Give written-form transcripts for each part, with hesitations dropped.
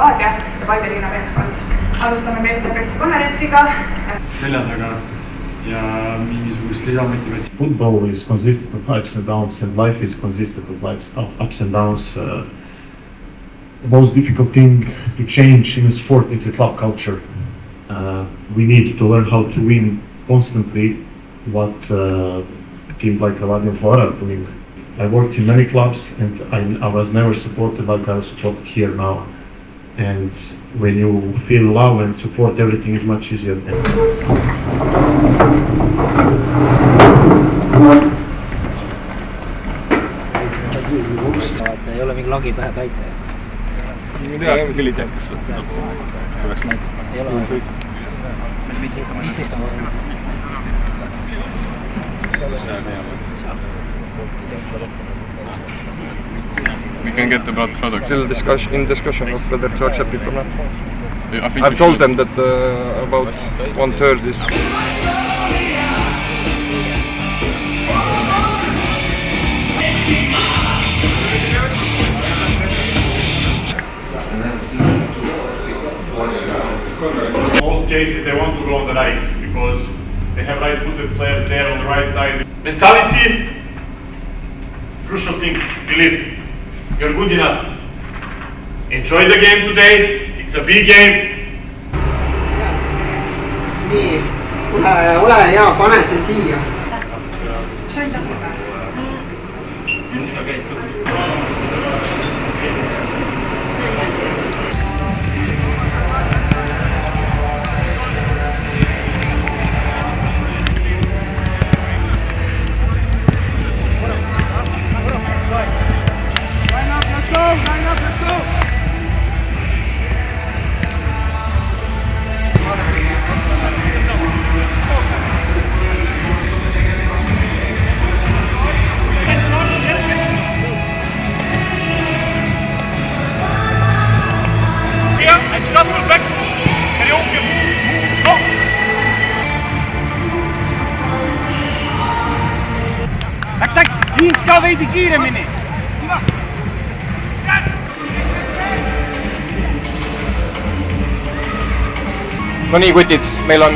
Levadia ja Paide linnameeskond. Alustame meeste pressikonverentsiga. Selja taga ja mingisugust lisamotivatsiooni. Football is consistent of ups and downs and life is consistent of ups and downs. The most difficult thing to change in a sport is a club culture. We need to learn how to win constantly what teams like Levadia and Flora are doing. I worked in many clubs and I was never supported like I was supported here now. And when you feel love and support, everything is much easier. Ei ole mingi lagi pähe päite. Ma tea, milliteekast tuleks näita. Ei ole. 15 on. We can get the product. Still in discussion of whether to accept it or not. I've told them that about 1/3 is. Most cases they want to go on the right because they have right-footed players there on the right side. Mentality, crucial thing, believe. You're good enough. Enjoy the game today. It's a big game. Nii, ole hea, pane see siia. Sain taha. And shuffle back. Karaoke, move, go. Läks! Viiks ka veidi kiiremini! No nii, kutid, meil on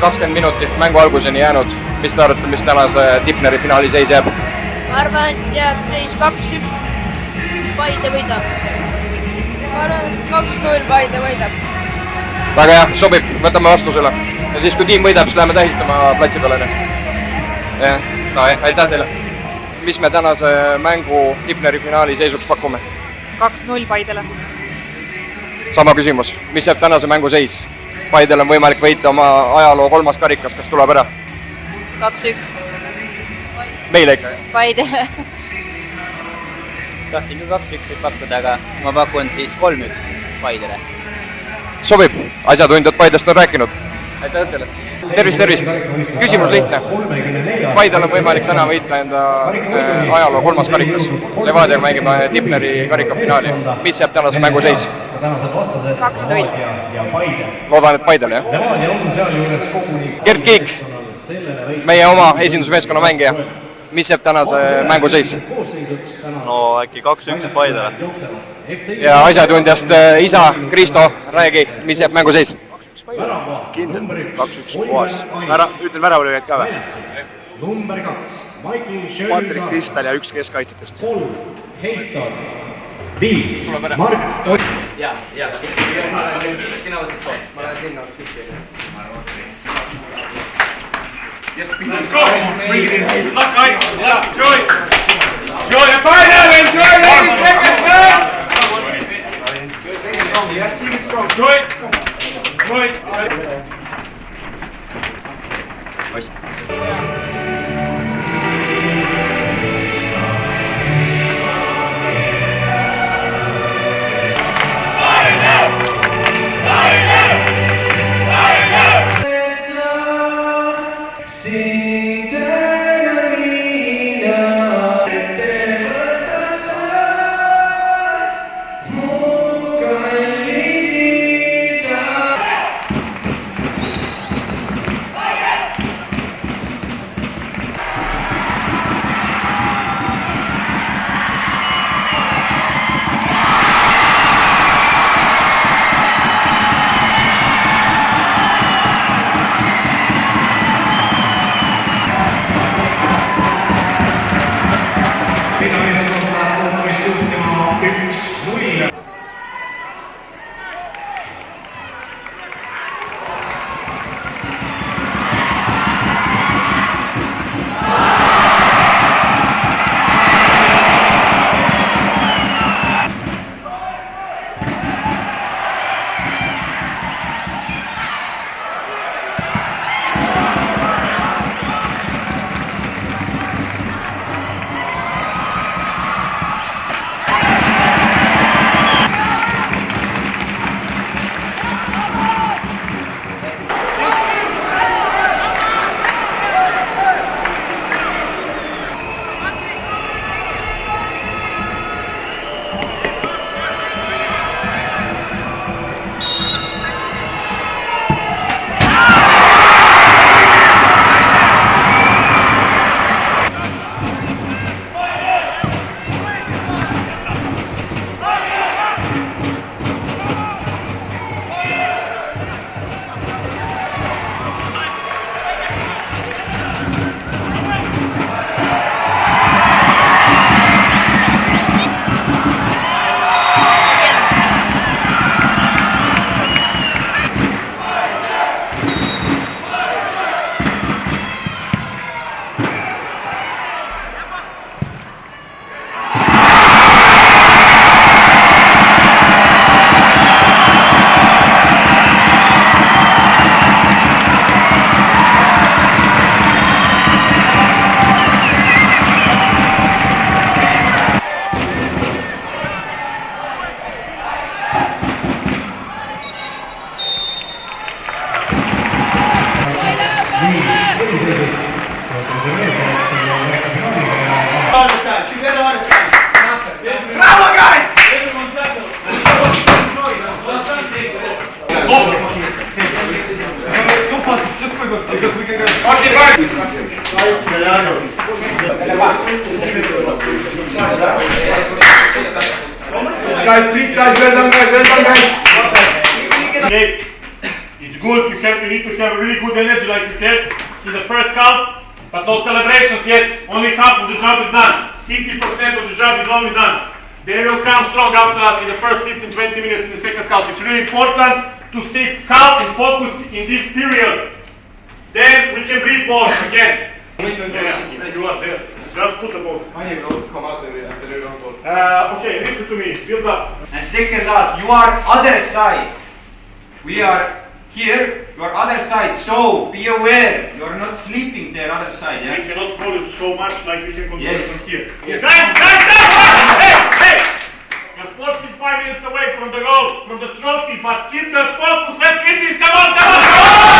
20 minutit mängu alguseni jäänud. Mis te arvate, mis tänase Tipneri finaali seis jääb? Ma arvan, et jääb seis 2-1. Paide võidab. Ma arvan, et 2-0 Paide võidab. Väga hea, sobib, võtame vastu selle. Ja siis, kui tiim võidab, siis läheme tähistama platsi peale. Aitäh teile! Mis me tänase mängu Tipneri finaali seisuks pakume? 2-0 Paidele. Sama küsimus, mis jääb tänase mängu seis? Paidel on võimalik võita oma ajaloo 3. karikas, kas tuleb ära? 2-1. Meile ikka? Paidele. Tahtsin ka 2-1 pakkuda, aga ma pakun siis 3-1 Paidele. Sobib, asjatundjad Paidest on rääkinud. Aitäh teile! Tervist! Küsimus lihtne. Paidel on võimalik täna võita enda ajaloo 3. karikas. Levadiaga mängime Tipneri karikafinaali. Mis jääb tänase mängu seis? 2-0. Loodan, et Paidel, jah? Gert Kiik, meie oma esindusmeeskonna mängija. Mis jääb tänase mängu seis? No äkki 2-1 Paidele. Ja asjatundjast isa Kristo, räägi, mis jääb mängu seis? Kindel, 2-1 puhas. Ütlen väravalööjad ka või? Patrik Kristal ja 1 keskkaitsetest. 5. Mark Ott. Ja. Sina võtad soov. Ma lähen sinna Yes, let's go! Bring it in. Good luck, guys. Good luck. Enjoy. Enjoy the final. Enjoy the second half. Yes, really strong. Enjoy. Enjoy. because we can get 45! Guys, breathe, guys, well done, guys. Okay, it's good, you need to have really good energy like you had in the first half, but no celebrations yet, only half of the job is done. 50% of the job is only done. They will come strong after us in the first 15-20 minutes in the second half. It's really important to stay calm and focused in this period. Then we can breathe more again. Yeah, you are there. Just put the ball. Okay, listen to me. Build up. And second half, you are other side. We are here, you are other side. So be aware, you are not sleeping there other side. Yeah? We cannot call you so much like we can control Yes. from here. Yes. Hey! You're 45 minutes away from the goal, from the trophy, but keep the focus. Let's win this. Come on!